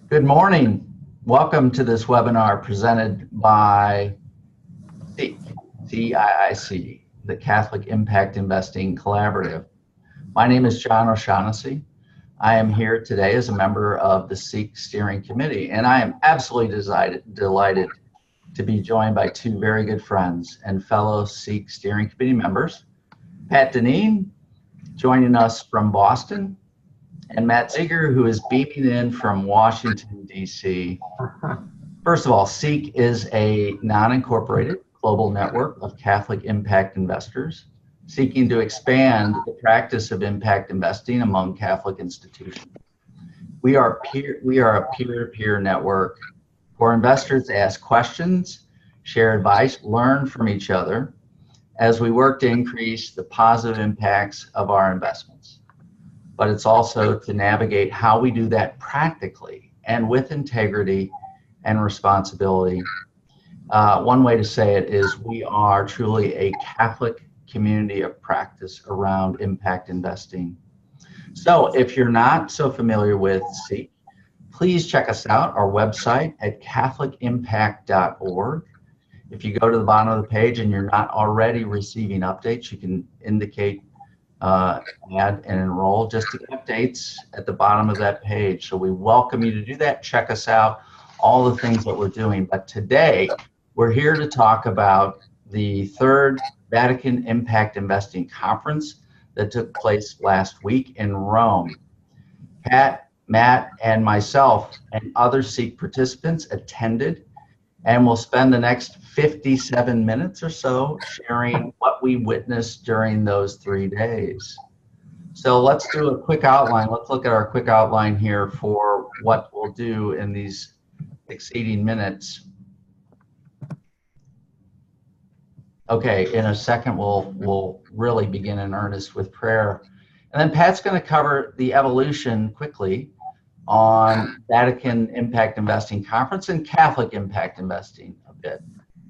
Good morning. Welcome to this webinar presented by CIIC, the Catholic Impact Investing Collaborative. My name is John O'Shaughnessy. I am here today as a member of the CIIC Steering Committee, and I am absolutely delighted to be joined by two very good friends and fellow CIIC Steering Committee members, Pat Dinneen, joining us from Boston, and Matt Zieger, who is beaming in from Washington, D.C. First of all, CIIC is a non-incorporated global network of Catholic impact investors seeking to expand the practice of impact investing among Catholic institutions. We are a peer-to-peer network where investors ask questions, share advice, learn from each other as we work to increase the positive impacts of our investments. But it's also to navigate how we do that practically and with integrity and responsibility. One way to say it is we are truly a Catholic community of practice around impact investing. So if you're not so familiar with CIIC, please check us out, our website at catholicimpact.org. If you go to the bottom of the page and you're not already receiving updates, you can indicate add and enroll just to get updates at the bottom of that page. So we welcome you to do that. Check us out, all the things that we're doing. But today we're here to talk about the third Vatican Impact Investing Conference that took place last week in Rome. Pat, Matt, and myself and other CIIC participants attended, and we'll spend the next 57 minutes or so sharing what we witnessed during those 3 days. So let's do a quick outline. Let's look at our quick outline here for what we'll do in these exceeding minutes. Okay, in a second we'll really begin in earnest with prayer. And then Pat's going to cover the evolution quickly on Vatican Impact Investing Conference and Catholic Impact Investing a bit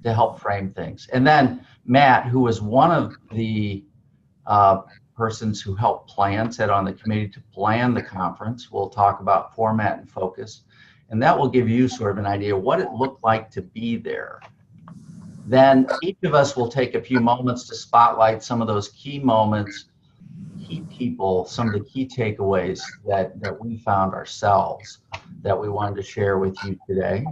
to help frame things. And then Matt, who was one of the persons who helped sit on the committee to plan the conference, will talk about format and focus. And that will give you sort of an idea of what it looked like to be there. Then each of us will take a few moments to spotlight some of those key moments, key people, some of the key takeaways that we found ourselves that we wanted to share with you today.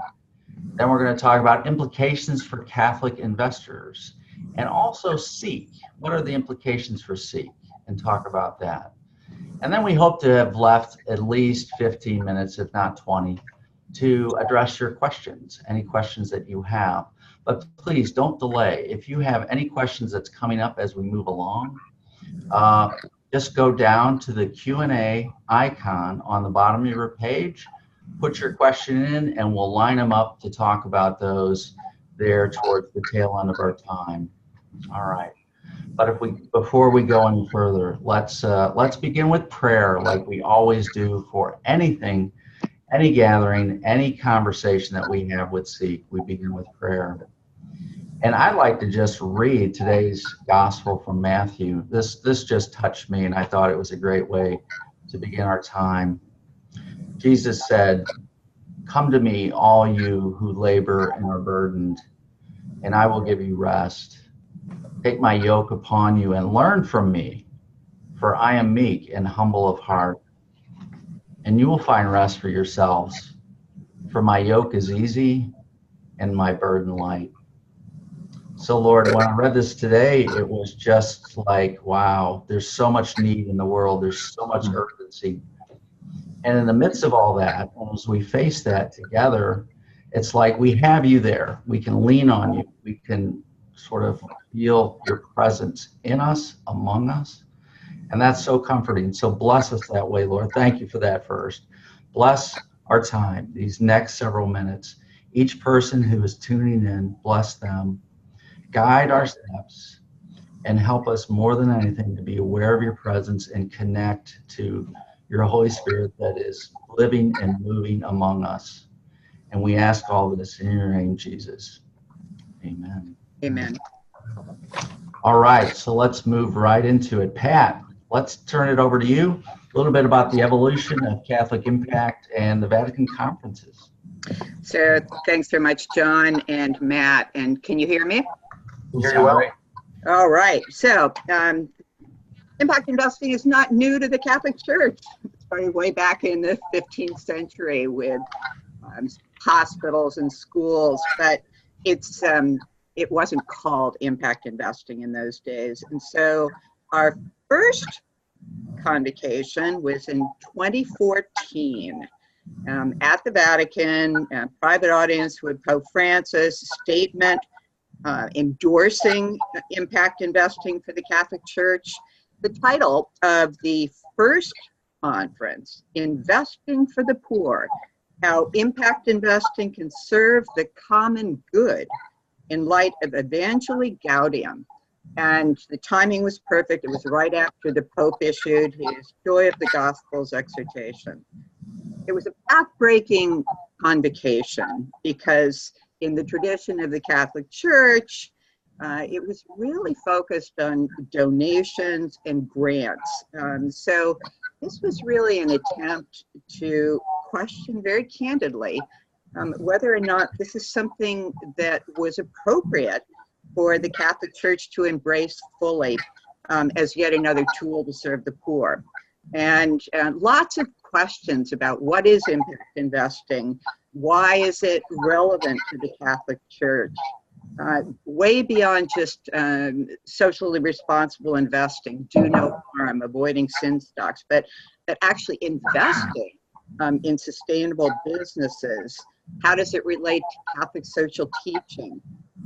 Then we're going to talk about implications for Catholic investors and also CIIC. What are the implications for CIIC? And talk about that. And then we hope to have left at least 15 minutes, if not 20, to address your questions, any questions that you have. But please don't delay. If you have any questions that's coming up as we move along, just go down to the Q&A icon on the bottom of your page, put your question in, and we'll line them up to talk about those there towards the tail end of our time. All right. But before we go any further, let's begin with prayer like we always do for anything, any gathering, any conversation that we have with CIIC. We begin with prayer. And I'd like to just read today's gospel from Matthew. This just touched me, and I thought it was a great way to begin our time. Jesus said, "Come to me, all you who labor and are burdened, and I will give you rest. Take my yoke upon you and learn from me, for I am meek and humble of heart, and you will find rest for yourselves. For my yoke is easy and my burden light." So Lord, when I read this today, it was just like, wow, there's so much need in the world. There's so much urgency. And in the midst of all that, as we face that together, it's like we have you there. We can lean on you. We can sort of feel your presence in us, among us. And that's so comforting. So bless us that way, Lord. Thank you for that first. Bless our time, these next several minutes. Each person who is tuning in, bless them. Guide our steps and help us more than anything to be aware of your presence and connect to your Holy Spirit that is living and moving among us. And we ask all this in your name, Jesus. Amen. Amen. All right, so let's move right into it. Pat, let's turn it over to you. little bit about the evolution of Catholic Impact and the Vatican conferences. So thanks very much, John and Matt. And can you hear me? Very well. All right. So impact investing is not new to the Catholic Church. It started way back in the 15th century with hospitals and schools, but it wasn't called impact investing in those days. And so our first convocation was in 2014 at the Vatican, private audience with Pope Francis, statement endorsing impact investing for the Catholic Church. The title of the first conference, Investing for the Poor, How Impact Investing Can Serve the Common Good in Light of Evangelii Gaudium. And the timing was perfect. It was right after the Pope issued his Joy of the Gospels exhortation. It was a path-breaking convocation because in the tradition of the Catholic Church, it was really focused on donations and grants. So this was really an attempt to question very candidly whether or not this is something that was appropriate for the Catholic Church to embrace fully as yet another tool to serve the poor. And lots of questions about what is impact investing, why is it relevant to the Catholic Church, way beyond just socially responsible investing, do no harm, avoiding sin stocks, but actually investing in sustainable businesses. How does it relate to Catholic social teaching?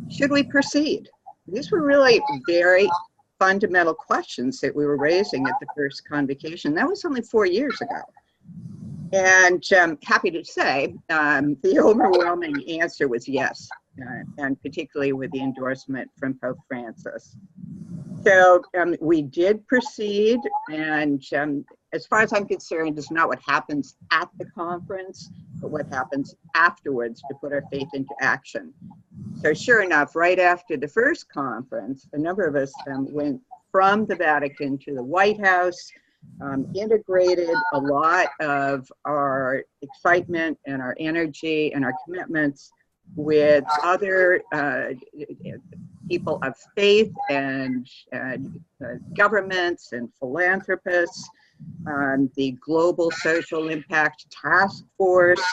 Should we proceed? These were really very fundamental questions that we were raising at the first convocation. That was only 4 years ago. And I'm happy to say the overwhelming answer was yes, and particularly with the endorsement from Pope Francis. So we did proceed, and as far as I'm concerned, it's not what happens at the conference, but what happens afterwards to put our faith into action. So sure enough, right after the first conference, a number of us went from the Vatican to the White House, integrated a lot of our excitement and our energy and our commitments with other people of faith and governments and philanthropists, the Global Social Impact Task Force,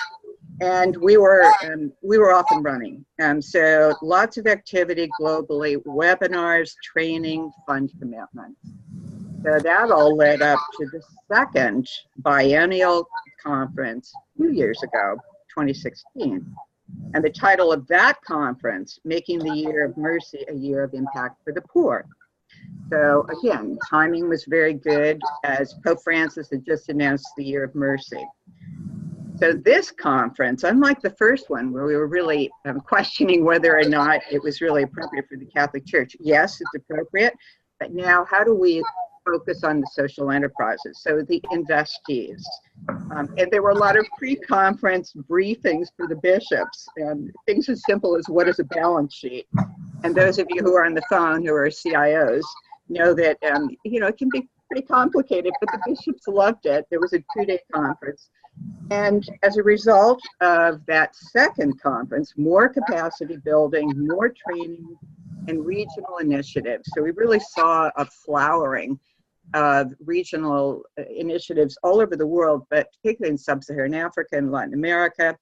and we were off and running. So lots of activity globally, webinars, training, fund commitment. So that all led up to the second biennial conference 2 years ago, 2016. And the title of that conference, Making the Year of Mercy a Year of Impact for the Poor. So again, timing was very good as Pope Francis had just announced the Year of Mercy. So this conference, unlike the first one where we were really questioning whether or not it was really appropriate for the Catholic Church, yes, it's appropriate, but now how do we focus on the social enterprises, so the investees. And there were a lot of pre-conference briefings for the bishops, things as simple as what is a balance sheet. And those of you who are on the phone who are CIOs know that it can be pretty complicated, but the bishops loved it. There was a 2-day conference. And as a result of that second conference, more capacity building, more training, and regional initiatives. So we really saw a flowering of regional initiatives all over the world, but particularly in Sub-Saharan Africa and Latin America.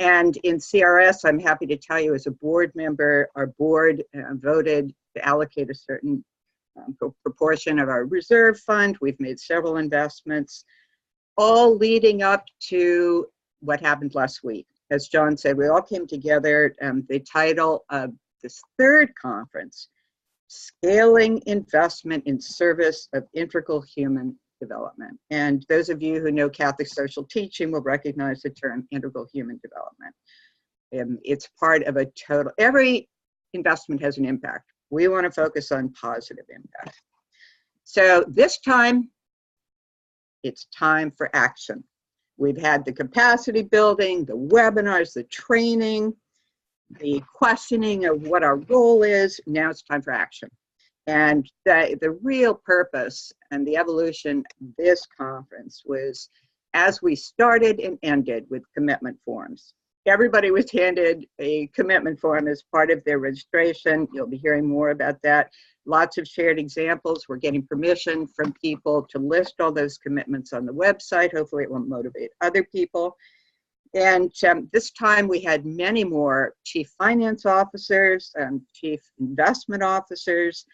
And in CRS, I'm happy to tell you as a board member, our board voted to allocate a certain proportion of our reserve fund. We've made several investments, all leading up to what happened last week. As John said, we all came together. The title of this third conference, Scaling Investment in Service of Integral Human Development. And those of you who know Catholic social teaching will recognize the term integral human development. It's part of a total, every investment has an impact. We want to focus on positive impact. So this time, it's time for action. We've had the capacity building, the webinars, the training, the questioning of what our role is. Now it's time for action. And the real purpose and the evolution of this conference was as we started and ended with commitment forms. Everybody was handed a commitment form as part of their registration. You'll be hearing more about that. Lots of shared examples. We're getting permission from people to list all those commitments on the website. Hopefully it will motivate other people. And this time we had many more chief finance officers, chief investment officers,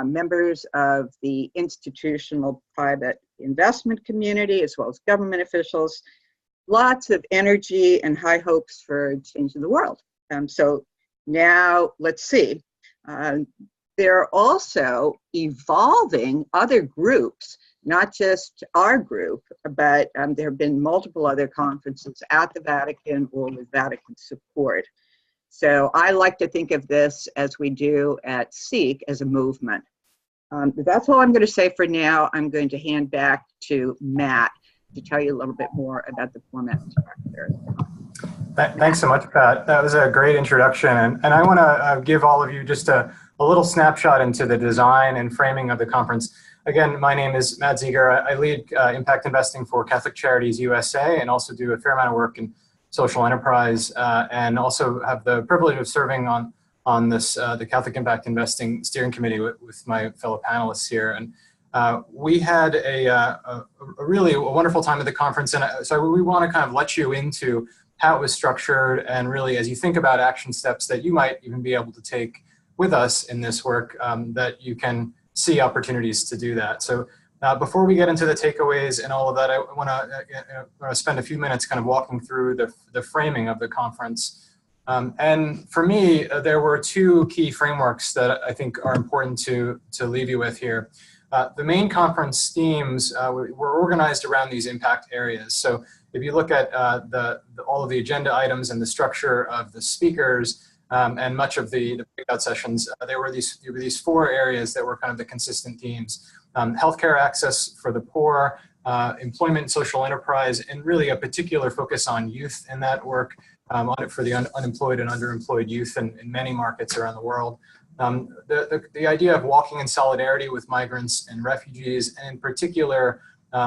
members of the institutional private investment community, as well as government officials. Lots of energy and high hopes for changing the world. So now let's see. There are also evolving other groups, not just our group, but there have been multiple other conferences at the Vatican or with Vatican support. So I like to think of this as we do at CIIC as a movement. That's all I'm going to say for now. I'm going to hand back to Matt to tell you a little bit more about the format and structure. Thanks so much, Pat. That was a great introduction. And I want to give all of you just a little snapshot into the design and framing of the conference. Again, my name is Matt Zieger. I lead impact investing for Catholic Charities USA and also do a fair amount of work in social enterprise and also have the privilege of serving on this the Catholic Impact Investing Steering Committee with my fellow panelists here. And we had a really wonderful time at the conference. And so we want to kind of let you into how it was structured and really as you think about action steps that you might even be able to take with us in this work, that you can see opportunities to do that. So before we get into the takeaways and all of that, I want to spend a few minutes kind of walking through the framing of the conference. And for me, there were two key frameworks that I think are important to leave you with here. The main conference themes were organized around these impact areas. So if you look at all of the agenda items and the structure of the speakers and much of the breakout sessions, there were these four areas that were kind of the consistent themes. Healthcare access for the poor, employment, social enterprise, and really a particular focus on youth in that work, for the unemployed and underemployed youth in many markets around the world. The idea of walking in solidarity with migrants and refugees, and in particular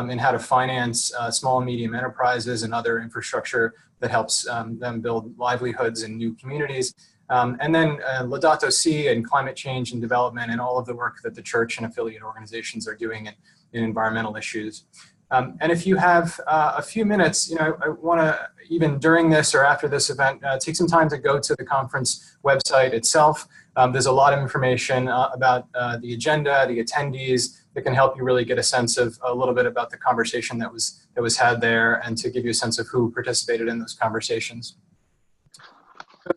in how to finance small and medium enterprises and other infrastructure that helps them build livelihoods in new communities. And then Laudato Si and climate change and development and all of the work that the church and affiliate organizations are doing in environmental issues. And if you have a few minutes, I want to, even during this or after this event, take some time to go to the conference website itself. There's a lot of information about the agenda, the attendees, that can help you really get a sense of a little bit about the conversation that was had there, and to give you a sense of who participated in those conversations.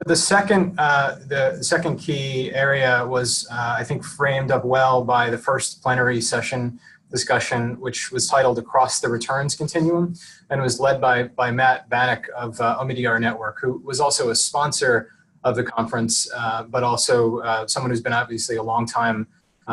The second key area was, I think, framed up well by the first plenary session discussion, which was titled Across the Returns Continuum, and was led by Matt Bannock of Omidyar Network, who was also a sponsor of the conference, but also someone who's been obviously a long-time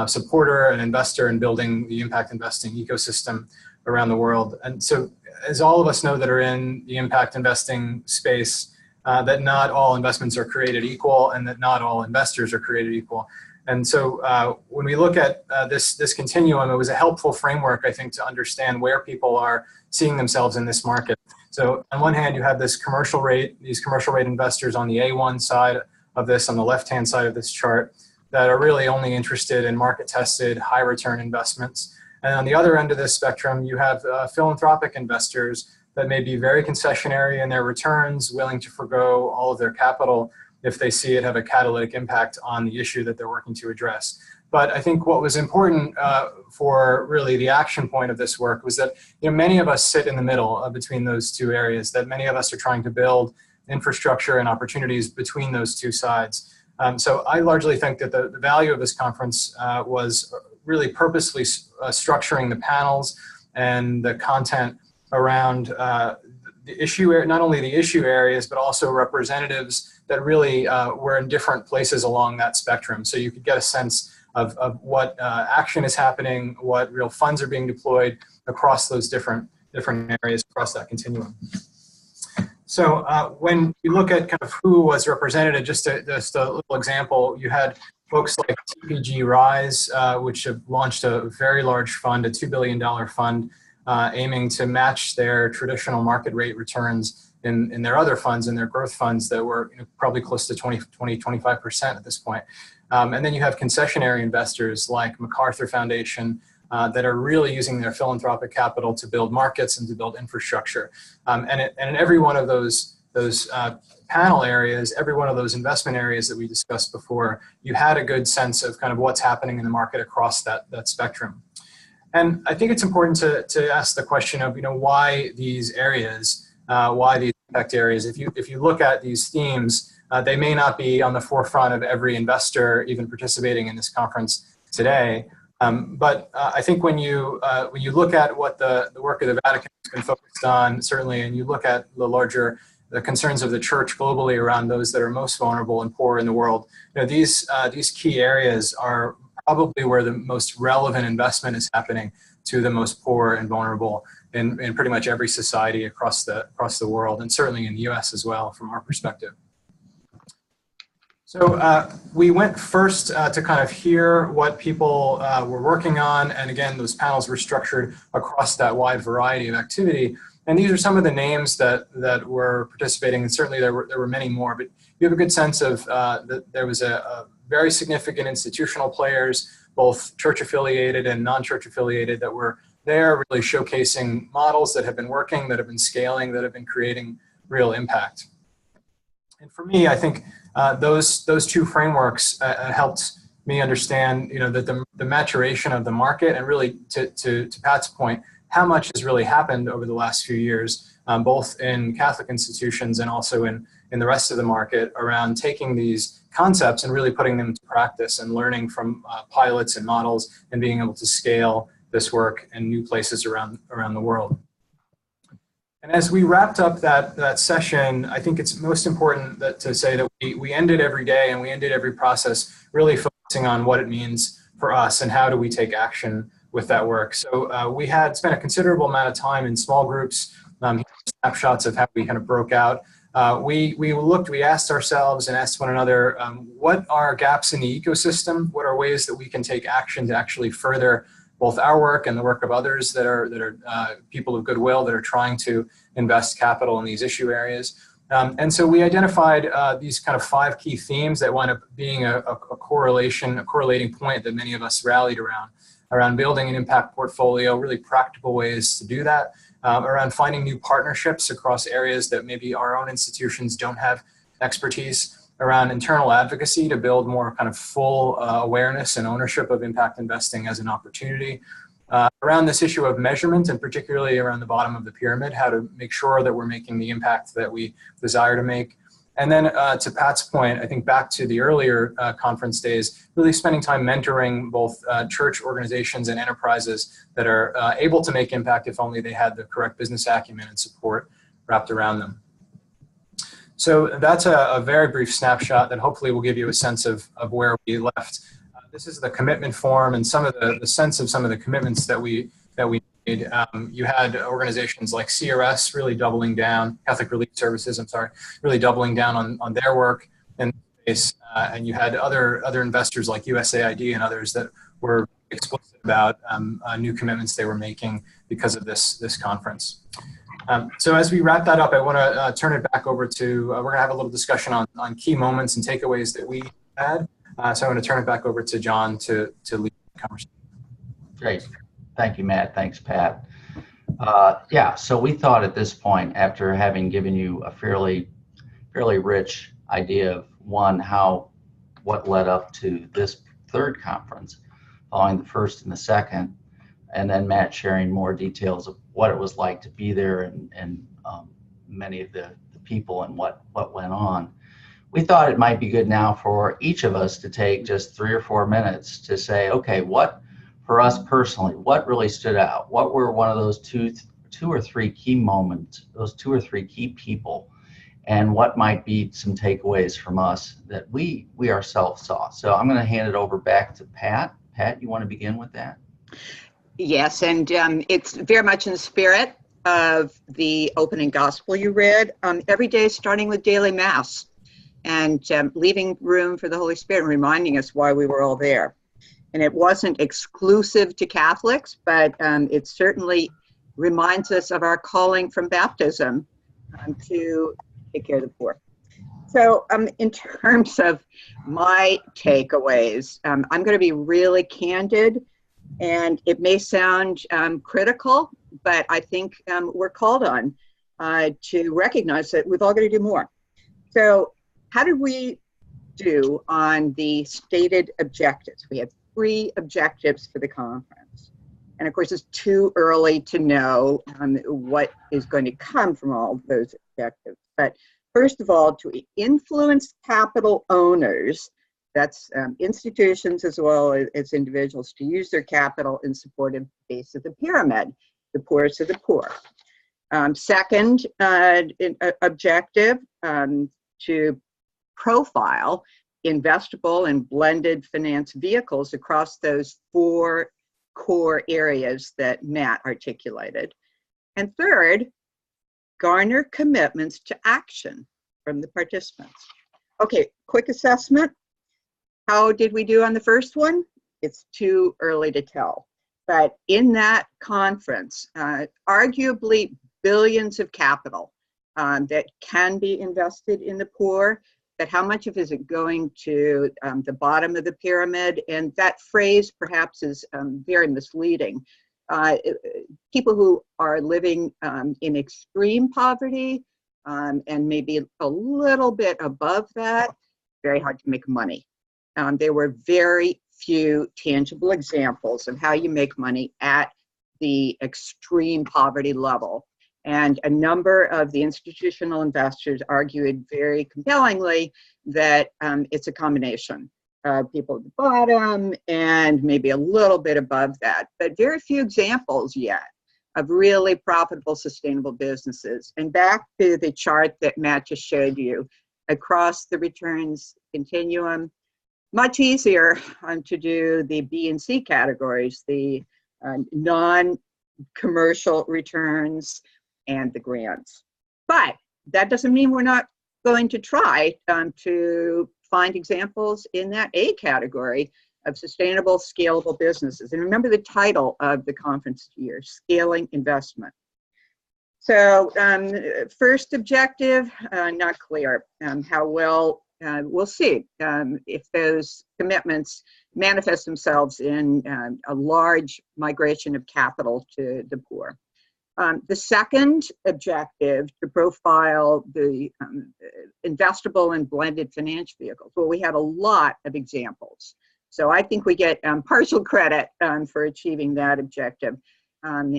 supporter and investor in building the impact investing ecosystem around the world. And so, as all of us know that are in the impact investing space, that not all investments are created equal, and that not all investors are created equal. And so when we look at this continuum, it was a helpful framework, I think, to understand where people are seeing themselves in this market. So on one hand, you have these commercial rate investors on the A1 side of this, on the left-hand side of this chart, that are really only interested in market-tested, high-return investments. And on the other end of this spectrum, you have philanthropic investors that may be very concessionary in their returns, willing to forgo all of their capital if they see it have a catalytic impact on the issue that they're working to address. But I think what was important for really the action point of this work was that many of us sit in the middle between those two areas, that many of us are trying to build infrastructure and opportunities between those two sides. So I largely think that the value of this conference was really purposely structuring the panels and the content around the issue, not only the issue areas, but also representatives that really were in different places along that spectrum. So you could get a sense of what action is happening, what real funds are being deployed across those different areas across that continuum. So when you look at kind of who was represented, just a little example, you had folks like TPG Rise, which have launched a very large fund, a $2 billion fund, aiming to match their traditional market rate returns in their other funds, in their growth funds that were probably close to 25% at this point. And then you have concessionary investors like MacArthur Foundation, that are really using their philanthropic capital to build markets and to build infrastructure. And in every one of those panel areas, every one of those investment areas that we discussed before, you had a good sense of kind of what's happening in the market across that spectrum. And I think it's important to ask the question of, why these areas, why these impact areas. If you look at these themes, they may not be on the forefront of every investor even participating in this conference today. But I think when you look at what the work of the Vatican has been focused on, certainly, and you look at the concerns of the church globally around those that are most vulnerable and poor in the world, these key areas are probably where the most relevant investment is happening to the most poor and vulnerable in pretty much every society across the world, and certainly in the U.S. as well, from our perspective. So we went first to kind of hear what people were working on. And again, those panels were structured across that wide variety of activity. And these are some of the names that were participating. And certainly there were many more, but you have a good sense of that there was a very significant institutional players, both church affiliated and non-church affiliated, that were there really showcasing models that have been working, that have been scaling, that have been creating real impact. And for me, I think those two frameworks helped me understand, that the maturation of the market, and really to Pat's point, how much has really happened over the last few years, both in Catholic institutions and also in the rest of the market, around taking these concepts and really putting them into practice and learning from pilots and models and being able to scale this work in new places around the world. And as we wrapped up that session, I think it's most important to say that we ended every day and we ended every process really focusing on what it means for us and how do we take action with that work. So we had spent a considerable amount of time in small groups, snapshots of how we kind of broke out. We asked ourselves and asked one another, what are gaps in the ecosystem? What are ways that we can take action to actually further both our work and the work of others that are people of goodwill that are trying to invest capital in these issue areas. And so we identified these kind of 5 key themes that wound up being a correlating point that many of us rallied around building an impact portfolio, really practical ways to do that, around finding new partnerships across areas that maybe our own institutions don't have expertise, around internal advocacy to build more kind of full awareness and ownership of impact investing as an opportunity, around this issue of measurement, and particularly around the bottom of the pyramid, how to make sure that we're making the impact that we desire to make. And then to Pat's point, I think back to the earlier conference days, really spending time mentoring both church organizations and enterprises that are able to make impact if only they had the correct business acumen and support wrapped around them. So that's a very brief snapshot that hopefully will give you a sense of where we left. This is the commitment form and some of the sense of some of the commitments that we made. You had organizations like CRS really doubling down, Catholic Relief Services, really doubling down on their work in this space. And you had other investors like USAID and others that were explicit about new commitments they were making because of this conference. So as we wrap that up, I want to turn it back over to, we're going to have a little discussion on key moments and takeaways that we had. So I'm going to turn it back over to John to lead the conversation. Great. Thank you, Matt. Thanks, Pat. So we thought at this point, after having given you a fairly rich idea of what led up to this third conference, following the first and the second, and then Matt sharing more details of what it was like to be there and many of the people and what went on. We thought it might be good now for each of us to take just 3 or 4 minutes to say, okay, what for us personally, what really stood out? What were one of those two or three key moments, those 2 or 3 key people, and what might be some takeaways from us that we ourselves saw? So I'm going to hand it over back to Pat. Pat, you want to begin with that? Yes, and it's very much in the spirit of the opening gospel you read, every day starting with daily mass and leaving room for the Holy Spirit and reminding us why we were all there. And it wasn't exclusive to Catholics, but it certainly reminds us of our calling from baptism to take care of the poor. So in terms of my takeaways, I'm going to be really candid, and it may sound critical, but I think we're called on to recognize that we've all got to do more. So how did we do on the stated objectives? We had 3 objectives for the conference. And of course, it's too early to know what is going to come from all of those objectives. But first of all, to influence capital owners, that's institutions as well as individuals, to use their capital in support of the base of the pyramid, the poorest of the poor. Second objective, to profile investable and blended finance vehicles across those 4 core areas that Matt articulated. And third, garner commitments to action from the participants. Okay, quick assessment. How did we do on the first one? It's too early to tell. But in that conference, arguably billions of capital that can be invested in the poor, but how much of it is it going to the bottom of the pyramid? And that phrase perhaps is very misleading. People who are living in extreme poverty and maybe a little bit above that, very hard to make money. There were very few tangible examples of how you make money at the extreme poverty level. And a number of the institutional investors argued very compellingly that it's a combination of people at the bottom and maybe a little bit above that, but very few examples yet of really profitable, sustainable businesses. And back to the chart that Matt just showed you, across the returns continuum, much easier to do the B and C categories, the non-commercial returns and the grants. But that doesn't mean we're not going to try to find examples in that A category of sustainable, scalable businesses. And remember the title of the conference year, Scaling Investment. So first objective, not clear. How well, we'll see if those commitments manifest themselves in a large migration of capital to the poor. The second objective, to profile the investable and blended finance vehicles. Well, we had a lot of examples. So I think we get partial credit for achieving that objective.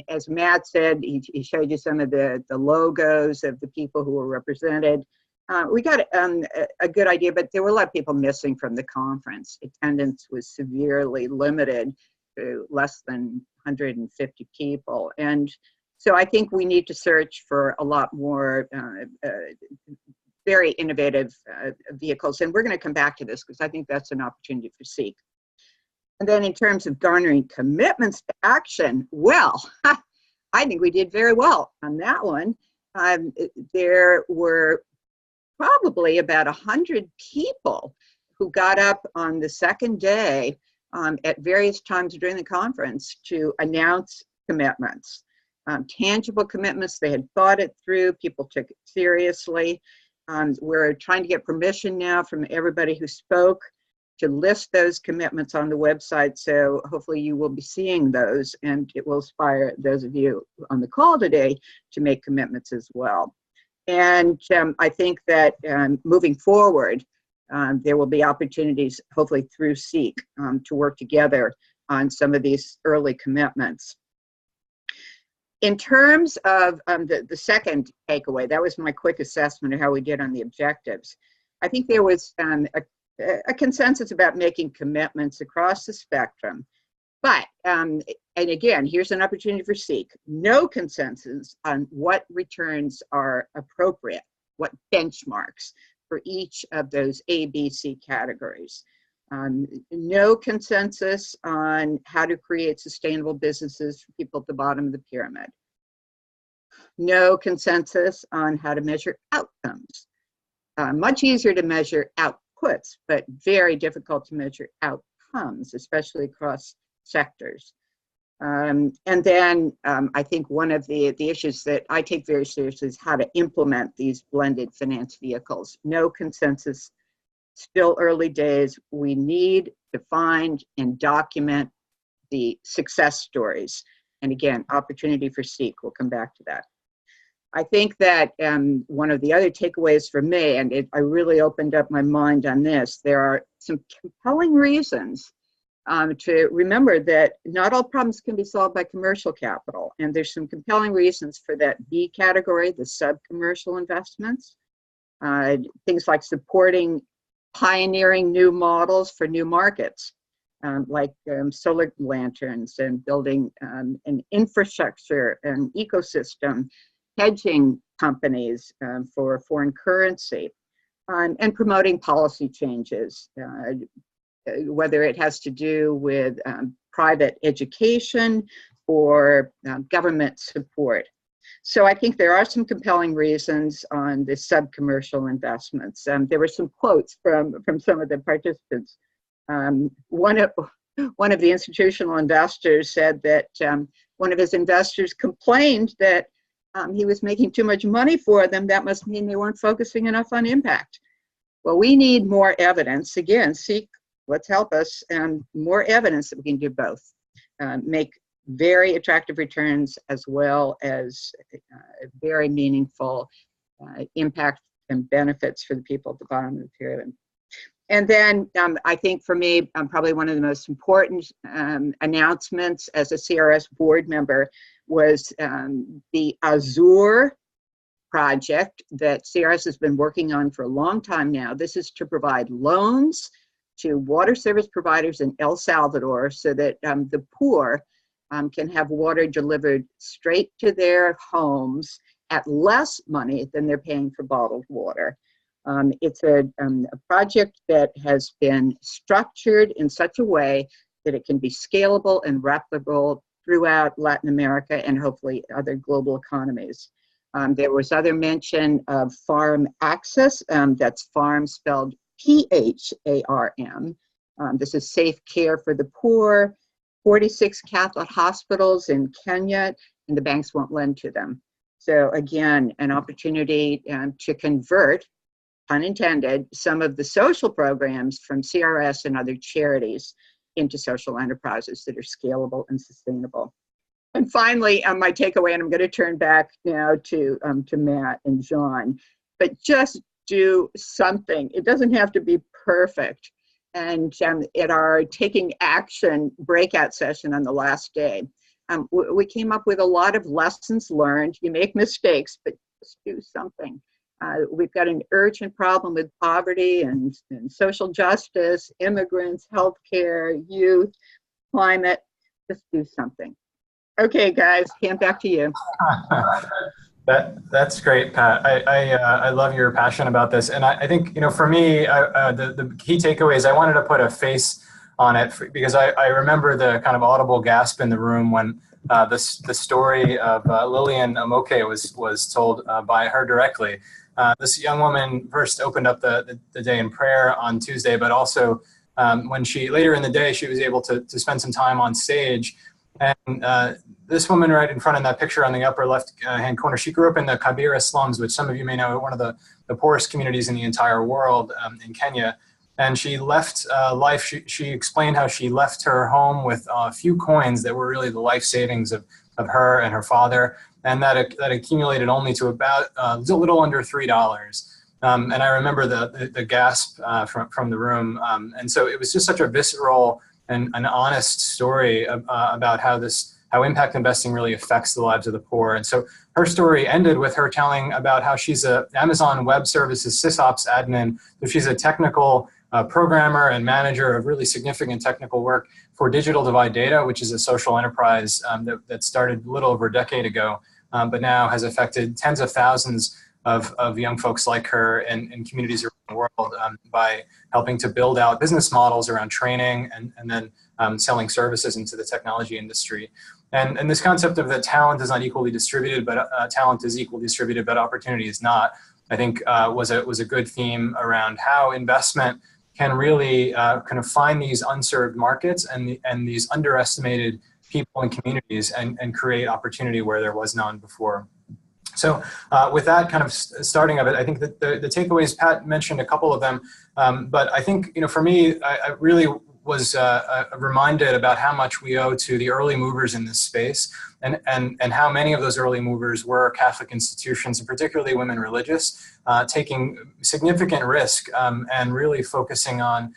As Matt said, he showed you some of the logos of the people who were represented. We got a good idea, but there were a lot of people missing from the conference. Attendance was severely limited to less than 150 people. And so I think we need to search for a lot more very innovative vehicles. And we're going to come back to this because I think that's an opportunity for CIIC. And then in terms of garnering commitments to action, well, I think we did very well on that one. There were probably about 100 people who got up on the second day at various times during the conference to announce commitments. Tangible commitments, they had thought it through, people took it seriously. We're trying to get permission now from everybody who spoke to list those commitments on the website, so hopefully you will be seeing those and it will inspire those of you on the call today to make commitments as well. And I think that moving forward, there will be opportunities, hopefully through CIIC, to work together on some of these early commitments. In terms of the second takeaway, that was my quick assessment of how we did on the objectives. I think there was a consensus about making commitments across the spectrum. But, and again, here's an opportunity for CIIC. No consensus on what returns are appropriate, what benchmarks for each of those A, B, C categories. No consensus on how to create sustainable businesses for people at the bottom of the pyramid. No consensus on how to measure outcomes. Much easier to measure outputs, but very difficult to measure outcomes, especially across sectors. And then I think one of the issues that I take very seriously is how to implement these blended finance vehicles. No consensus, still early days. We need to find and document the success stories. And again, opportunity for CIIC, we'll come back to that. I think that one of the other takeaways for me, and I really opened up my mind on this, there are some compelling reasons to remember that not all problems can be solved by commercial capital. And there's some compelling reasons for that B category, the sub-commercial investments. Things like supporting pioneering new models for new markets, like solar lanterns and building an infrastructure and ecosystem, hedging companies for foreign currency, and promoting policy changes, whether it has to do with private education or government support. So I think there are some compelling reasons on the sub-commercial investments. There were some quotes from some of the participants. One of the institutional investors said that one of his investors complained that he was making too much money for them. That must mean they weren't focusing enough on impact. Well, we need more evidence. Again, CIIC, let's help us, and more evidence that we can do both. Make very attractive returns as well as very meaningful impact and benefits for the people at the bottom of the pyramid. And then I think for me, probably one of the most important announcements as a CRS board member was the Azure project that CRS has been working on for a long time now. This is to provide loans to water service providers in El Salvador so that the poor can have water delivered straight to their homes at less money than they're paying for bottled water. It's a project that has been structured in such a way that it can be scalable and replicable throughout Latin America and hopefully other global economies. There was other mention of farm access. That's farm spelled PHARM. This is safe care for the poor. 46 Catholic hospitals in Kenya, and the banks won't lend to them. So again, an opportunity to convert, pun intended, some of the social programs from CRS and other charities into social enterprises that are scalable and sustainable. And finally, my takeaway, and I'm going to turn back now to Matt and John, but just do something. It doesn't have to be perfect. And at our Taking Action breakout session on the last day, we came up with a lot of lessons learned. You make mistakes, but just do something. We've got an urgent problem with poverty and social justice, immigrants, healthcare, youth, climate. Just do something. Okay, guys, hand back to you. That's great, Pat. I love your passion about this, and I think, you know, for me, the key takeaway is I wanted to put a face on it because I remember the kind of audible gasp in the room when the story of Lillian Amoke was told by her directly. This young woman first opened up the day in prayer on Tuesday, but also when she later in the day she was able to spend some time on stage. And this woman right in front of that picture on the upper left hand corner, she grew up in the Kibera slums, which some of you may know are one of the poorest communities in the entire world in Kenya. And she left life, she explained how she left her home with a few coins that were really the life savings of her and her father. And that accumulated only to about a little under $3. And I remember the gasp from the room. And so it was just such a visceral and an honest story about how impact investing really affects the lives of the poor. And so her story ended with her telling about how she's a Amazon Web Services SysOps admin. So she's a technical programmer and manager of really significant technical work for Digital Divide Data, which is a social enterprise that started a little over a decade ago, but now has affected tens of thousands of young folks like her in communities around the world by helping to build out business models around training and then selling services into the technology industry. And this concept of that talent is not equally distributed, but talent is equally distributed, but opportunity is not, I think was a good theme around how investment can really kind of find these unserved markets and these underestimated people and communities and create opportunity where there was none before. So with that kind of starting of it, I think that the takeaways, Pat mentioned a couple of them, but I think, for me, I really was reminded about how much we owe to the early movers in this space and how many of those early movers were Catholic institutions, and particularly women religious, taking significant risk and really focusing on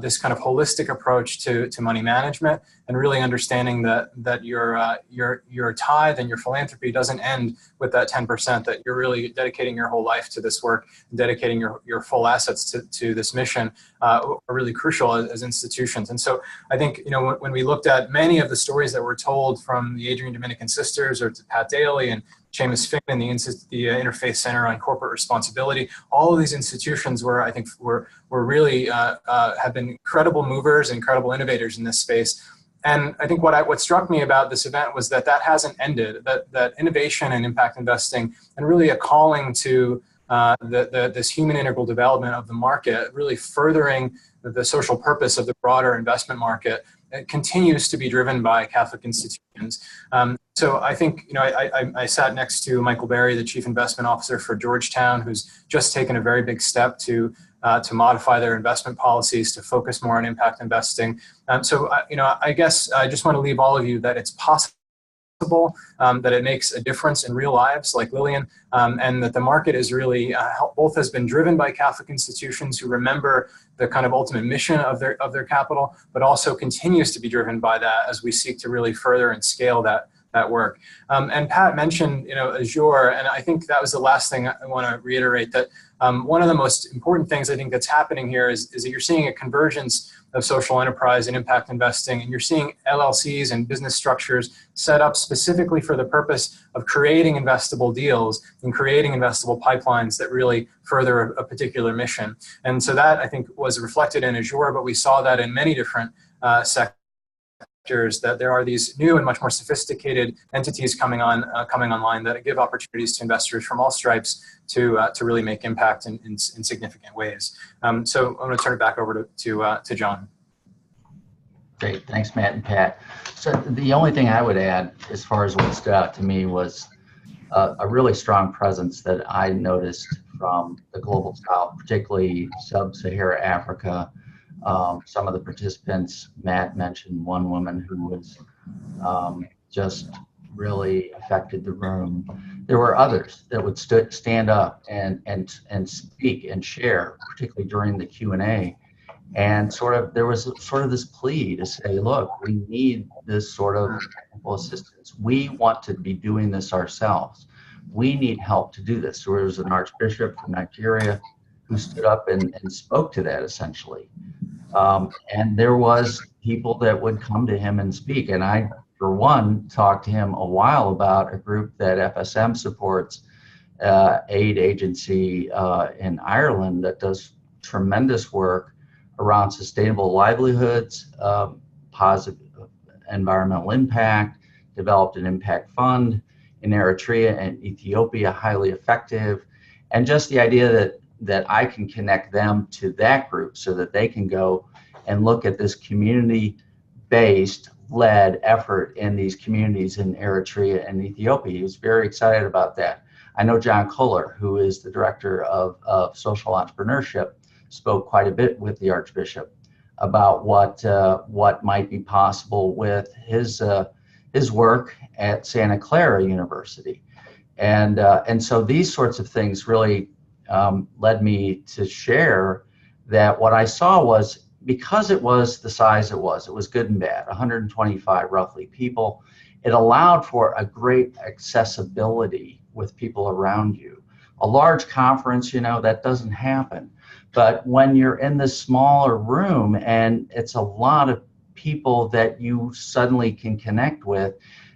this kind of holistic approach to money management, and really understanding that your tithe and your philanthropy doesn't end with that 10%, that you're really dedicating your whole life to this work, and dedicating your full assets to this mission are really crucial as institutions. And so I think, when we looked at many of the stories that were told from the Adrian Dominican Sisters or to Pat Daly and Seamus Finn and the Interfaith Center on Corporate Responsibility, all of these institutions I think were really have been incredible movers, incredible innovators in this space. And I think what struck me about this event was that hasn't ended, that innovation and impact investing and really a calling to this human integral development of the market, really furthering the social purpose of the broader investment market, it continues to be driven by Catholic institutions. So I think, I sat next to Michael Berry, the Chief Investment Officer for Georgetown, who's just taken a very big step to modify their investment policies to focus more on impact investing. So, I guess I just want to leave all of you that it's possible, that it makes a difference in real lives like Lillian, and that the market is really both has been driven by Catholic institutions who remember the kind of ultimate mission of their capital, but also continues to be driven by that as we seek to really further and scale that work. And Pat mentioned, Azure, and I think that was the last thing I want to reiterate, that one of the most important things I think that's happening here is that you're seeing a convergence of social enterprise and impact investing, and you're seeing LLCs and business structures set up specifically for the purpose of creating investable deals and creating investable pipelines that really further a particular mission. And so that, I think, was reflected in Azure, but we saw that in many different sectors, that there are these new and much more sophisticated entities coming online that give opportunities to investors from all stripes to really make impact in significant ways. So I'm going to turn it back over to John. Great, thanks, Matt and Pat. So the only thing I would add, as far as what stood out to me, was a really strong presence that I noticed from the global south, particularly sub-Saharan Africa. Some of the participants, Matt mentioned one woman who was just really affected the room. There were others that would stand up and speak and share, particularly during the Q&A. And there was sort of this plea to say, look, we need this sort of technical assistance. We want to be doing this ourselves. We need help to do this. So there was an archbishop from Nigeria who stood up and spoke to that, essentially. And there was people that would come to him and speak. And I, for one, talked to him a while about a group that FSM supports, aid agency in Ireland, that does tremendous work around sustainable livelihoods, positive environmental impact, developed an impact fund in Eritrea and Ethiopia, highly effective. And just the idea that I can connect them to that group so that they can go and look at this community-based led effort in these communities in Eritrea and Ethiopia. He was very excited about that. I know John Kohler, who is the director of social entrepreneurship, spoke quite a bit with the Archbishop about what might be possible with his work at Santa Clara University. And so these sorts of things really led me to share that what I saw was, because it was the size it was good and bad, 125 roughly people, it allowed for a great accessibility with people around you. A large conference, that doesn't happen. But when you're in this smaller room and it's a lot of people that you suddenly can connect with,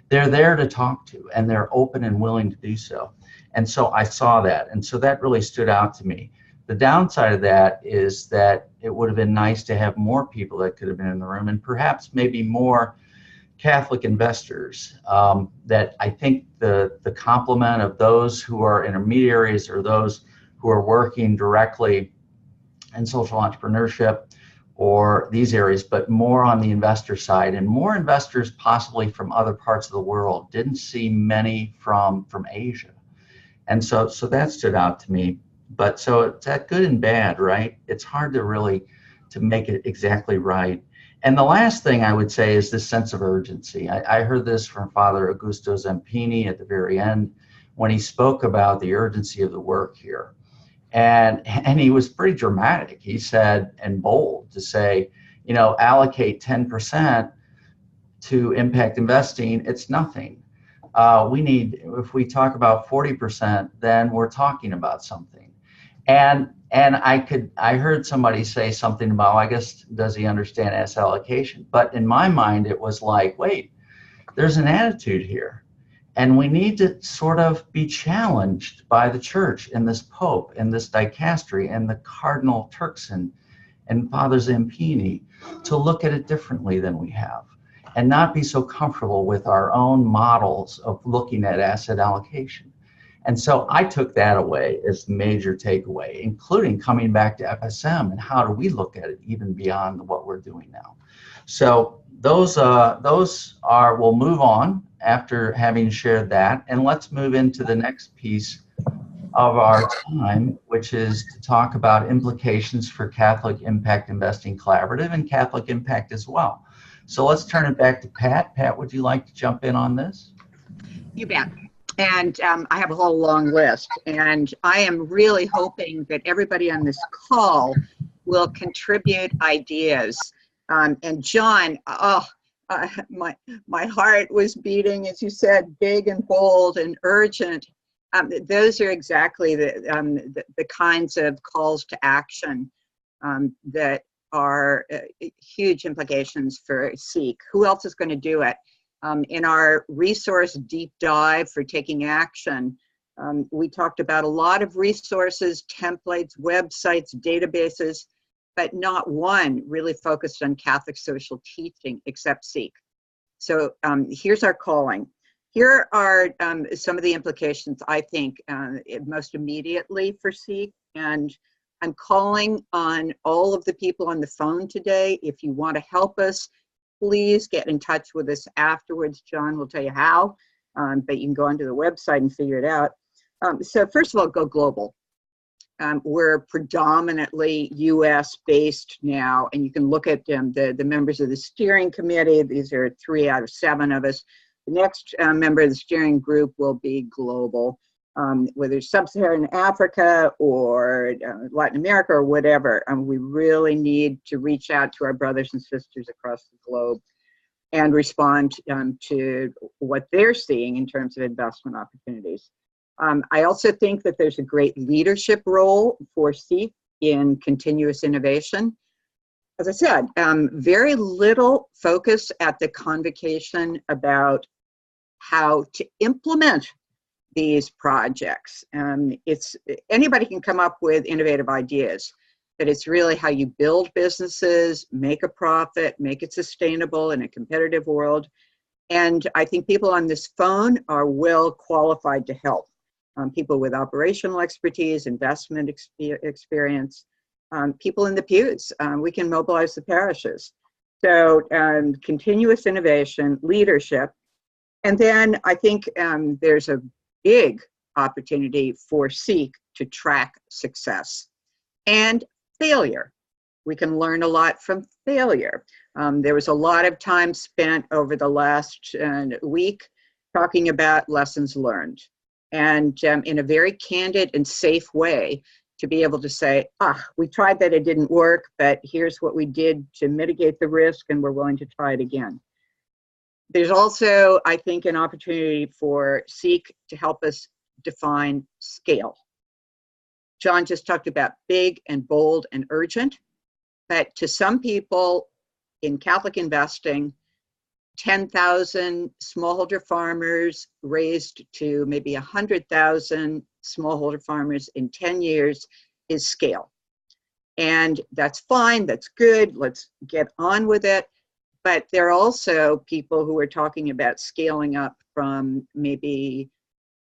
they're there to talk to and they're open and willing to do so. And so I saw that. And so that really stood out to me. The downside of that is that it would have been nice to have more people that could have been in the room, and perhaps maybe more Catholic investors, that I think the complement of those who are intermediaries or those who are working directly in social entrepreneurship or these areas, but more on the investor side, and more investors possibly from other parts of the world. Didn't see many from Asia. And so that stood out to me. But so it's that good and bad, right? It's hard to really to make it exactly right. And the last thing I would say is this sense of urgency. I heard this from Father Augusto Zampini at the very end when he spoke about the urgency of the work here. And he was pretty dramatic. He said, and bold, to say, you know, allocate 10% to impact investing, it's nothing. We need, if we talk about 40%, then we're talking about something. And I heard somebody say something about, I guess, does he understand asset allocation? But in my mind, it was like, wait, there's an attitude here. And we need to sort of be challenged by the church and this Pope and this dicastery and the Cardinal Turkson and Father Zampini to look at it differently than we have and not be so comfortable with our own models of looking at asset allocation. And so I took that away as the major takeaway, including coming back to FSM and how do we look at it even beyond what we're doing now. So those are, we'll move on after having shared that, and let's move into the next piece of our time, which is to talk about implications for Catholic Impact Investing Collaborative and Catholic Impact as well. So let's turn it back to Pat. Pat, would you like to jump in on this? You bet. And I have a whole long list, and I am really hoping that everybody on this call will contribute ideas. And John, my heart was beating, as you said, big and bold and urgent. Those are exactly the kinds of calls to action that are huge implications for CIIC. Who else is going to do it? In our resource deep dive for taking action, we talked about a lot of resources, templates, websites, databases, but not one really focused on Catholic social teaching except CIIC. So here's our calling. Here are some of the implications, I think, most immediately for CIIC. And I'm calling on all of the people on the phone today. If you want to help us, please get in touch with us afterwards. John will tell you how, but you can go onto the website and figure it out. So first of all, go global. We're predominantly US based now, and you can look at the members of the steering committee. These are 3 out of 7 of us. The next member of the steering group will be global, whether it's sub-Saharan Africa or Latin America or whatever. We really need to reach out to our brothers and sisters across the globe and respond to what they're seeing in terms of investment opportunities. I also think that there's a great leadership role for CIIC in continuous innovation. As I said, very little focus at the convocation about how to implement these projects. Anybody can come up with innovative ideas, but it's really how you build businesses, make a profit, make it sustainable in a competitive world. And I think people on this phone are well qualified to help. People with operational expertise, investment experience, people in the pews. We can mobilize the parishes. So continuous innovation, leadership. And then I think there's a big opportunity for CIIC to track success and failure. We can learn a lot from failure. There was a lot of time spent over the last week talking about lessons learned, and in a very candid and safe way to be able to say, we tried that, it didn't work, but here's what we did to mitigate the risk, and we're willing to try it again. There's also, I think, an opportunity for CIIC to help us define scale. John just talked about big and bold and urgent, but to some people in Catholic investing, 10,000 smallholder farmers raised to maybe 100,000 smallholder farmers in 10 years is scale. And that's fine, that's good, let's get on with it. But there are also people who are talking about scaling up from maybe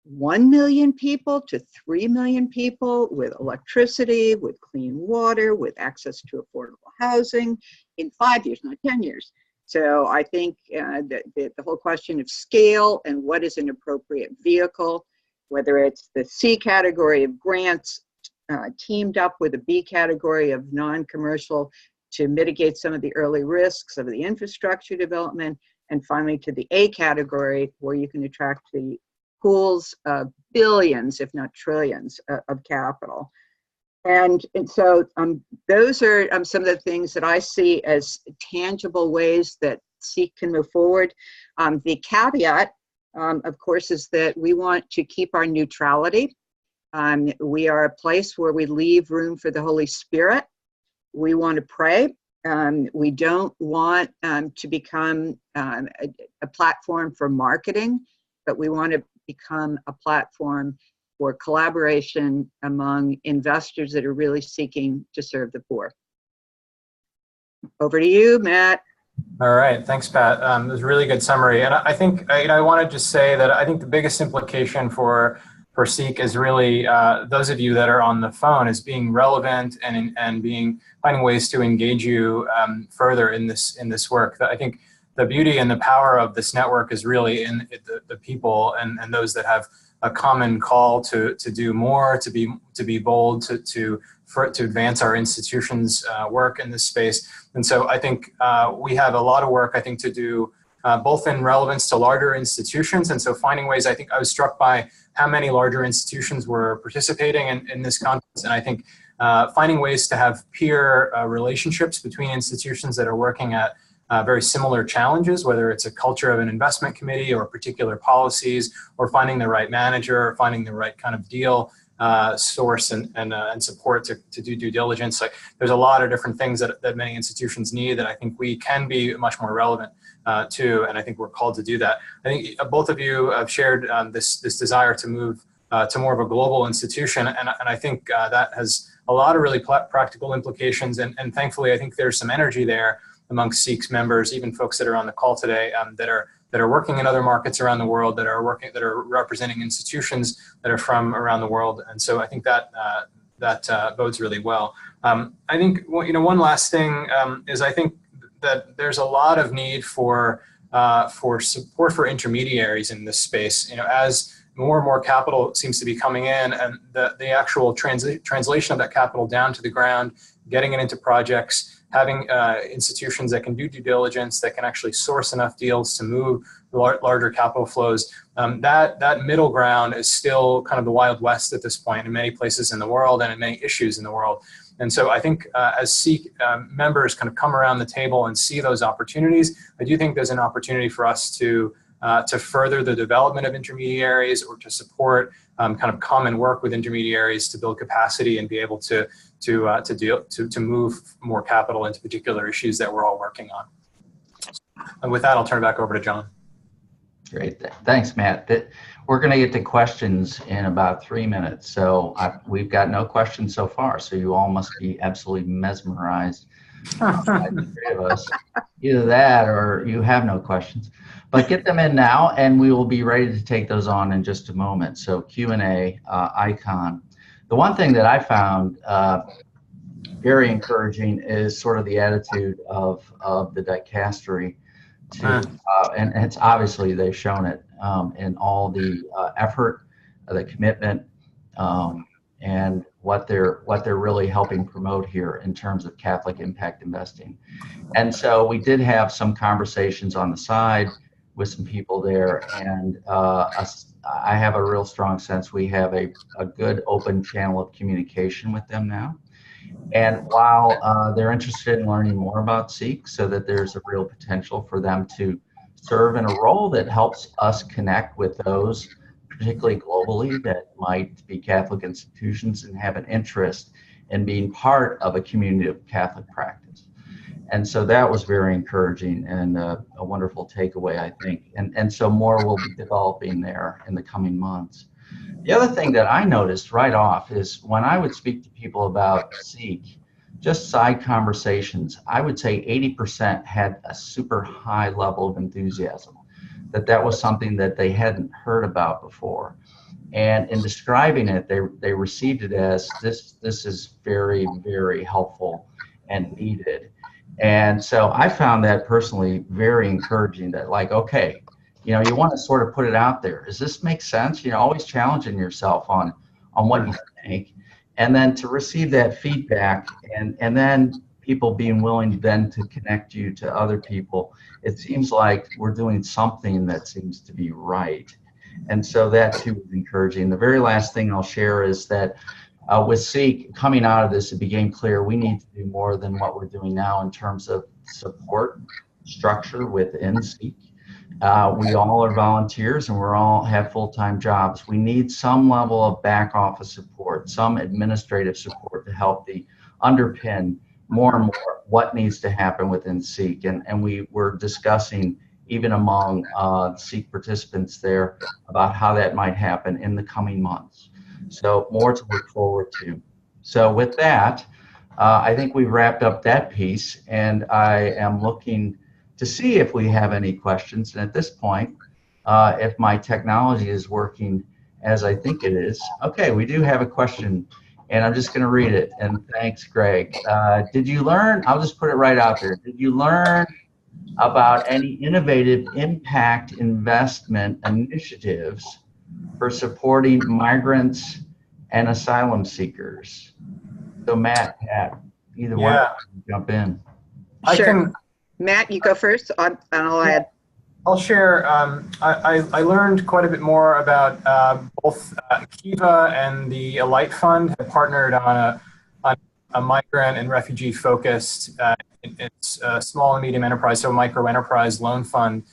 1 million people to 3 million people with electricity, with clean water, with access to affordable housing in 5 years, not 10 years. So I think the whole question of scale and what is an appropriate vehicle, whether it's the C category of grants teamed up with a B category of non-commercial to mitigate some of the early risks of the infrastructure development, and finally to the A category where you can attract the pools of billions, if not trillions, of capital. And so those are some of the things that I see as tangible ways that CIIC can move forward. The caveat, of course, is that we want to keep our neutrality. We are a place where we leave room for the Holy Spirit. We want to pray. We don't want to become a platform for marketing, but we want to become a platform for collaboration among investors that are really seeking to serve the poor. Over to you, Matt. All right, thanks, Pat. It was a really good summary. And I think I want to just say that I think the biggest implication for CIIC is really those of you that are on the phone is being relevant and finding ways to engage you further in this work. I think the beauty and the power of this network is really in the people and those that have a common call to do more, to be bold, to advance our institutions' work in this space. And so I think we have a lot of work, I think, to do both in relevance to larger institutions. And so finding ways, I think I was struck by how many larger institutions were participating in this conference. And I think finding ways to have peer relationships between institutions that are working at very similar challenges, whether it's a culture of an investment committee or particular policies, or finding the right manager, or finding the right kind of deal source and support to do due diligence. Like, there's a lot of different things that many institutions need that I think we can be much more relevant to, and I think we're called to do that. I think both of you have shared this desire to move to more of a global institution, and I think that has a lot of really practical implications, and thankfully I think there's some energy there amongst CIIC's members, even folks that are on the call today that are working in other markets around the world, that are representing institutions that are from around the world, and so I think that bodes really well. I think one last thing is I think that there's a lot of need for support for intermediaries in this space. As more and more capital seems to be coming in, and the actual translation of that capital down to the ground, getting it into projects, having institutions that can do due diligence, that can actually source enough deals to move larger capital flows, that middle ground is still kind of the Wild West at this point in many places in the world and in many issues in the world. And so I think as CIIC members kind of come around the table and see those opportunities, I do think there's an opportunity for us to further the development of intermediaries, or to support kind of common work with intermediaries to build capacity and be able to move more capital into particular issues that we're all working on. And with that, I'll turn it back over to John. Great, thanks, Matt. We're going to get to questions in about 3 minutes. So we've got no questions so far. So you all must be absolutely mesmerized by the three of us. Either that or you have no questions. But get them in now, and we will be ready to take those on in just a moment. So Q&A icon. The one thing that I found very encouraging is sort of the attitude of the dicastery to, and it's obviously they've shown it in all the effort, the commitment, and what they're really helping promote here in terms of Catholic impact investing. And so we did have some conversations on the side with some people there, and I have a real strong sense we have a good open channel of communication with them now. And while they're interested in learning more about CIIC, so that there's a real potential for them to serve in a role that helps us connect with those, particularly globally, that might be Catholic institutions and have an interest in being part of a community of Catholic practice. And so that was very encouraging and a wonderful takeaway, I think. And so more will be developing there in the coming months. The other thing that I noticed right off is when I would speak to people about CIIC, just side conversations, I would say 80% had a super high level of enthusiasm, that was something that they hadn't heard about before. And in describing it, they received it as this is very, very helpful and needed. And so I found that personally very encouraging, that like, okay, you know, you want to sort of put it out there. Does this make sense? You know, always challenging yourself on what you think, and then to receive that feedback, and then people being willing then to connect you to other people. It seems like we're doing something that seems to be right. And so that too was encouraging. The very last thing I'll share is that with CIIC, coming out of this, it became clear we need to do more than what we're doing now in terms of support structure within CIIC. We all are volunteers and we're all have full-time jobs. We need some level of back office support, some administrative support to help the underpin more and more what needs to happen within CIIC. And we were discussing even among CIIC participants there about how that might happen in the coming months. So more to look forward to. So with that, I think we've wrapped up that piece, and I am looking to see if we have any questions. And at this point, if my technology is working as I think it is, okay, we do have a question, and I'm just going to read it. And thanks, Greg. Did you learn, I'll just put it right out there, did you learn about any innovative impact investment initiatives for supporting migrants and asylum seekers? So Matt, Pat, either one, jump in. Sure. Matt, you go first, and I'll add. I'll share. I learned quite a bit more about both Kiva and the Alight Fund have partnered on a migrant and refugee focused it's small and medium enterprise, so micro enterprise loan fund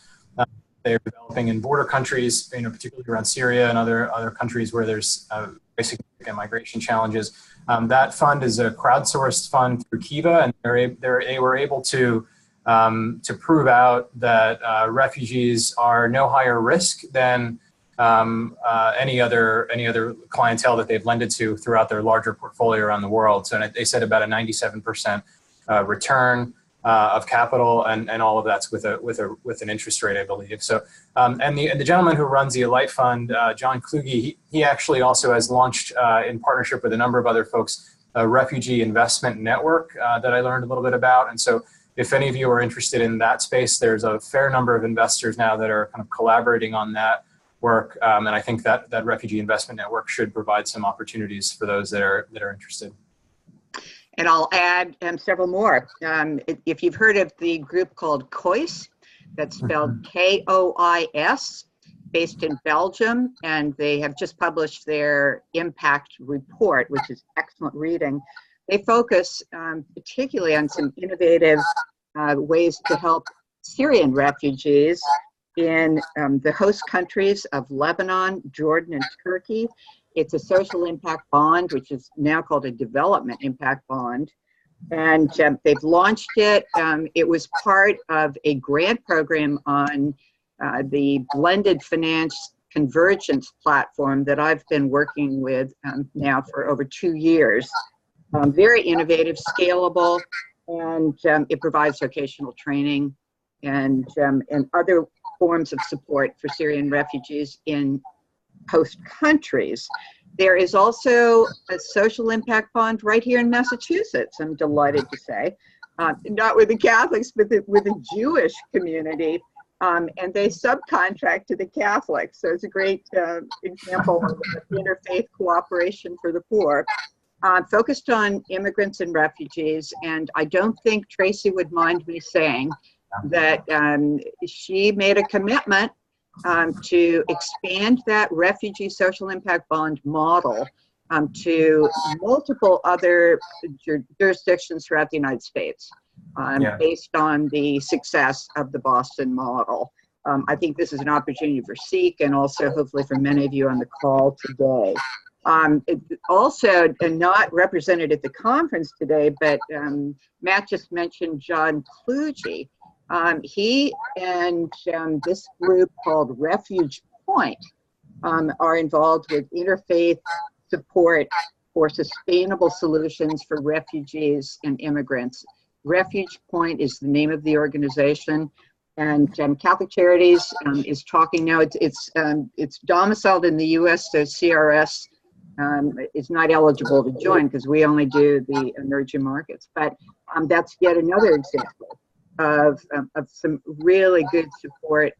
they're developing in border countries, you know, particularly around Syria and other countries where there's very significant migration challenges. That fund is a crowdsourced fund through Kiva, and they were able to prove out that refugees are no higher risk than any other clientele that they've lended to throughout their larger portfolio around the world. So they said about a 97% return of capital, and all of that's with an interest rate, I believe. So and the gentleman who runs the Alight Fund, John Kluge, he actually also has launched in partnership with a number of other folks a refugee investment network that I learned a little bit about. And so if any of you are interested in that space, there's a fair number of investors now that are kind of collaborating on that work, and I think that refugee investment network should provide some opportunities for those that are interested. And I'll add several more. If you've heard of the group called COIS, that's spelled K-O-I-S, based in Belgium, and they have just published their impact report, which is excellent reading. They focus particularly on some innovative ways to help Syrian refugees in the host countries of Lebanon, Jordan, and Turkey. It's a social impact bond, which is now called a development impact bond. And they've launched it. It was part of a grant program on the blended finance convergence platform that I've been working with now for over 2 years. Very innovative, scalable, and it provides vocational training and other forms of support for Syrian refugees in host countries. There is also a social impact bond right here in Massachusetts, I'm delighted to say, not with the Catholics, but with the Jewish community, and they subcontract to the Catholics. So it's a great example of interfaith cooperation for the poor. Focused on immigrants and refugees, and I don't think Tracy would mind me saying that she made a commitment to expand that refugee social impact bond model to multiple other jurisdictions throughout the United States, based on the success of the Boston model. I think this is an opportunity for CIIC and also hopefully for many of you on the call today. Also, not represented at the conference today, but Matt just mentioned John Kluge. He and this group called Refuge Point are involved with interfaith support for sustainable solutions for refugees and immigrants. Refuge Point is the name of the organization, and Catholic Charities is talking now. It's domiciled in the U.S., so CRS is not eligible to join because we only do the emerging markets. But that's yet another example of some really good support,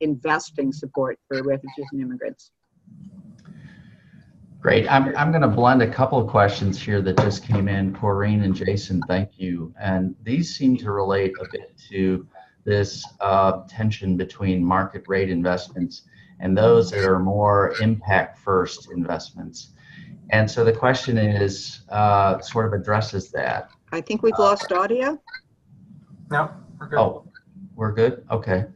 investing support for refugees and immigrants. Great. I'm going to blend a couple of questions here that just came in. Corrine and Jason, thank you. And these seem to relate a bit to this tension between market rate investments and those that are more impact first investments. And so the question is, sort of addresses that. I think we've lost audio. No, we're good. Oh, we're good? Okay.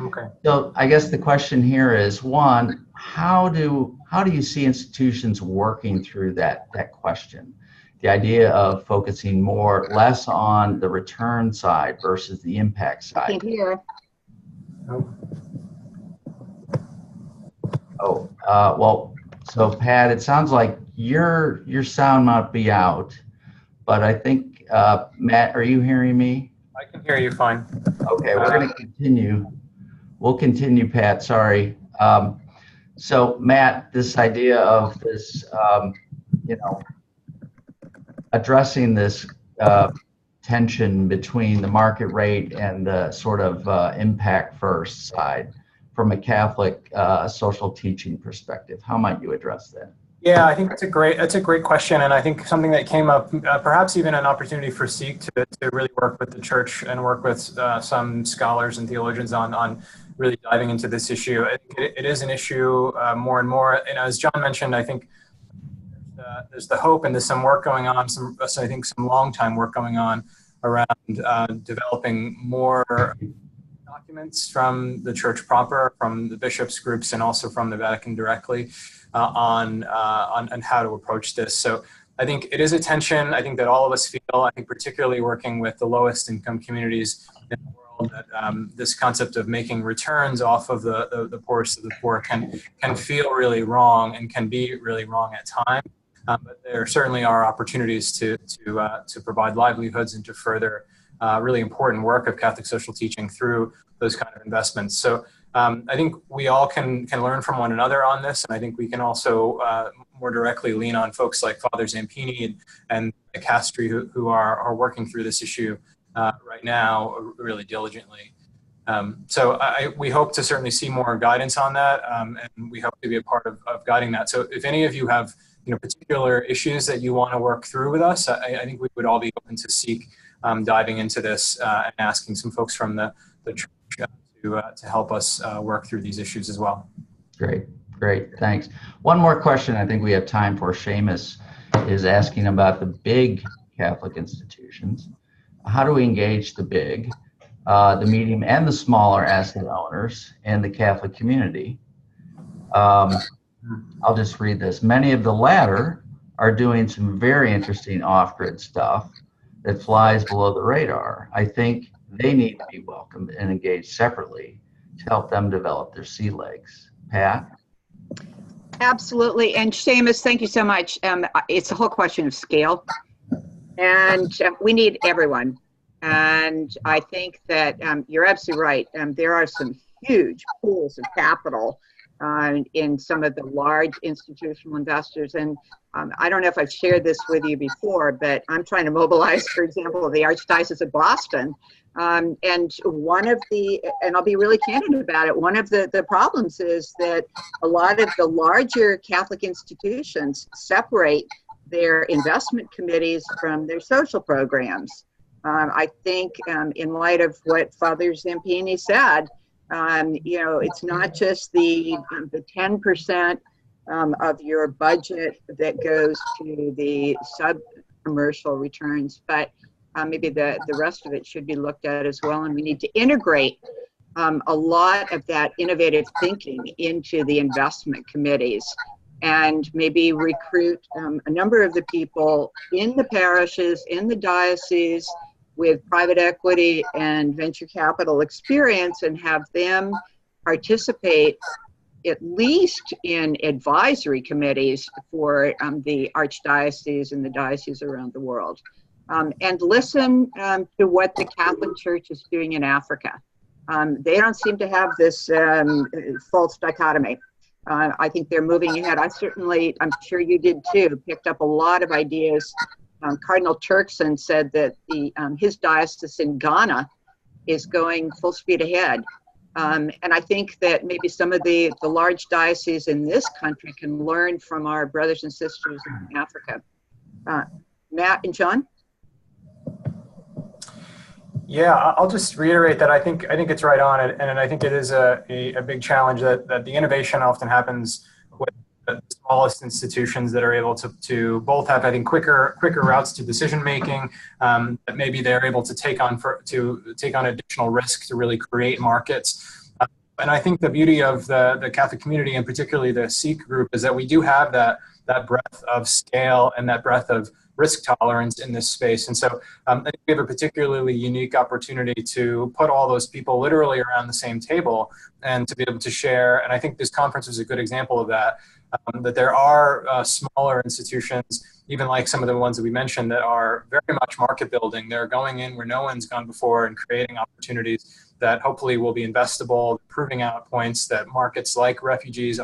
Okay. So I guess the question here is, one, how do you see institutions working through that question? The idea of focusing less on the return side versus the impact side. I can't hear. Oh, well, so Pat, it sounds like your sound might be out, but I think, Matt, are you hearing me? I can hear you fine. Okay, we're going to continue. We'll continue, Pat, sorry. So Matt, this idea of this, addressing this tension between the market rate and the sort of impact first side from a Catholic social teaching perspective, how might you address that? Yeah, I think that's a great question, and I think something that came up, perhaps even an opportunity for CIIC to really work with the church and work with some scholars and theologians on really diving into this issue. I think it is an issue more and more, and as John mentioned, I think there's the hope and there's some work going on, some long time work going on around developing more documents from the church proper, from the bishops' groups, and also from the Vatican directly on how to approach this. So I think it is a tension. I think that all of us feel, I think particularly working with the lowest income communities in the world, that this concept of making returns off of the poorest of the poor can feel really wrong and can be really wrong at times. But there certainly are opportunities to provide livelihoods and to further really important work of Catholic social teaching through those kind of investments. So I think we all can learn from one another on this, and I think we can also more directly lean on folks like Father Zampini and Castri who are working through this issue right now really diligently. So we hope to certainly see more guidance on that, and we hope to be a part of guiding that. So if any of you have particular issues that you want to work through with us, I think we would all be open to CIIC diving into this and asking some folks from the church to help us work through these issues as well. Great, thanks. One more question I think we have time for. Seamus is asking about the big Catholic institutions. How do we engage the big, the medium, and the smaller asset owners and the Catholic community? I'll just read this. Many of the latter are doing some very interesting off-grid stuff that flies below the radar. I think they need to be welcomed and engaged separately to help them develop their sea legs. Pat? Absolutely. And Seamus, thank you so much. It's a whole question of scale. And we need everyone. And I think that you're absolutely right. There are some huge pools of capital in some of the large institutional investors. And I don't know if I've shared this with you before, but I'm trying to mobilize, for example, the Archdiocese of Boston. And one of the, and I'll be really candid about it, one of the problems is that a lot of the larger Catholic institutions separate their investment committees from their social programs. I think in light of what Father Zampini said, it's not just the 10% of your budget that goes to the sub-commercial returns, but maybe the rest of it should be looked at as well. And we need to integrate a lot of that innovative thinking into the investment committees and maybe recruit a number of the people in the parishes, in the diocese, with private equity and venture capital experience and have them participate at least in advisory committees for the archdiocese and the dioceses around the world, and listen to what the Catholic Church is doing in Africa. They don't seem to have this false dichotomy. I think they're moving ahead. I'm sure you did too, picked up a lot of ideas. Cardinal Turkson said that his diocese in Ghana is going full speed ahead. And I think that maybe some of the large dioceses in this country can learn from our brothers and sisters in Africa. Matt and John? Yeah, I'll just reiterate that I think it's right on, and I think it is a big challenge that the innovation often happens with the smallest institutions that are able to both have, I think, quicker routes to decision making. That maybe they're able to take on additional risk to really create markets. And I think the beauty of the Catholic community, and particularly the CIIC group, is that we do have that breadth of scale and that breadth of risk tolerance in this space. And so I think we have a particularly unique opportunity to put all those people literally around the same table and to be able to share. And I think this conference is a good example of that, that there are smaller institutions, even like some of the ones that we mentioned, that are very much market building. They're going in where no one's gone before and creating opportunities that hopefully will be investable, proving out points that markets like refugees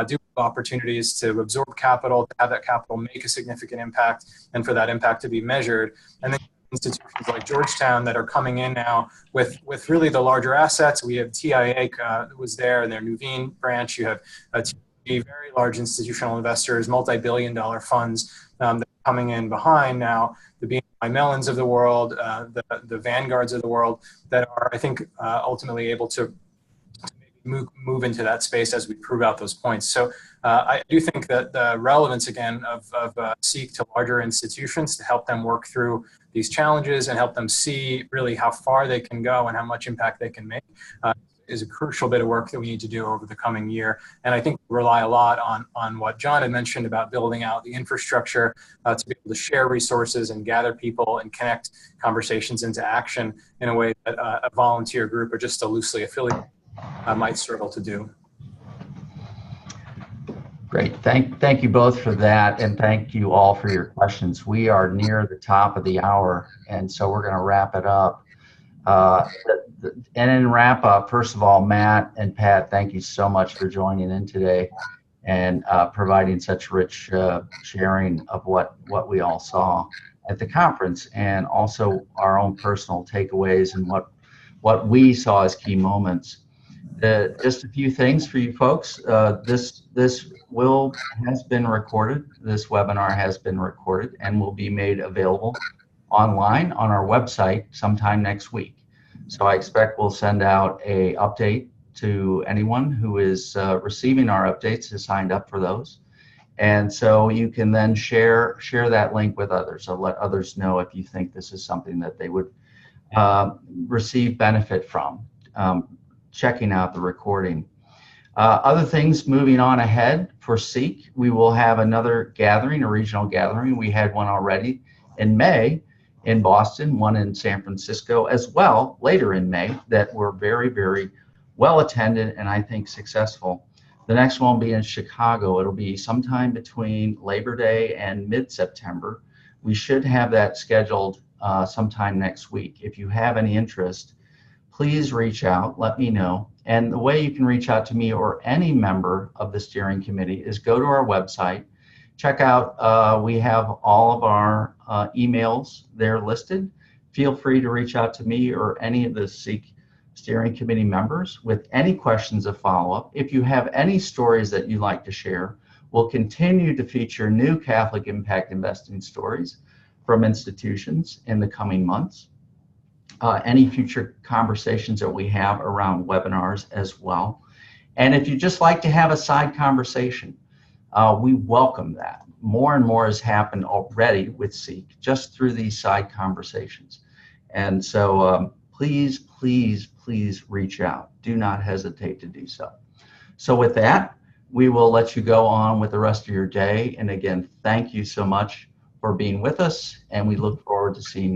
do opportunities to absorb capital, to have that capital make a significant impact, and for that impact to be measured. And then institutions like Georgetown that are coming in now with really the larger assets. We have CIIC that was there in their Nuveen branch. You have very large institutional investors, multi-billion-dollar funds that are coming in behind now, the BNI Mellons of the world, the Vanguards of the world, that are, I think, ultimately able to move into that space as we prove out those points. So I do think that the relevance, again, of CIIC to larger institutions to help them work through these challenges and help them see really how far they can go and how much impact they can make is a crucial bit of work that we need to do over the coming year. And I think we rely a lot on what John had mentioned about building out the infrastructure to be able to share resources and gather people and connect conversations into action in a way that a volunteer group or just a loosely affiliated might struggle to do. Great. Thank you both for that, and thank you all for your questions. We are near the top of the hour, and so we're going to wrap it up. And in wrap up, first of all, Matt and Pat, thank you so much for joining in today and providing such rich sharing of what we all saw at the conference, and also our own personal takeaways and what we saw as key moments. Just a few things for you folks. This has been recorded. This webinar has been recorded and will be made available online on our website sometime next week. So I expect we'll send out a update to anyone who is receiving our updates, who signed up for those. And so you can then share that link with others. So let others know if you think this is something that they would receive benefit from, checking out the recording. Other things moving on ahead for CIIC, we will have another gathering, a regional gathering. We had one already in May in Boston, one in San Francisco as well later in May, that were very, very well attended and I think successful. The next one will be in Chicago. It'll be sometime between Labor Day and mid-September. We should have that scheduled sometime next week. If you have any interest, please reach out, let me know. And the way you can reach out to me or any member of the steering committee is go to our website, check out, we have all of our emails there listed. Feel free to reach out to me or any of the CIIC steering committee members with any questions of follow-up. If you have any stories that you'd like to share, we'll continue to feature new Catholic impact investing stories from institutions in the coming months. Any future conversations that we have around webinars as well. And if you'd just like to have a side conversation, we welcome that. More and more has happened already with CIIC just through these side conversations. And so please, please, please reach out. Do not hesitate to do so. So with that, we will let you go on with the rest of your day. And again, thank you so much for being with us, and we look forward to seeing you.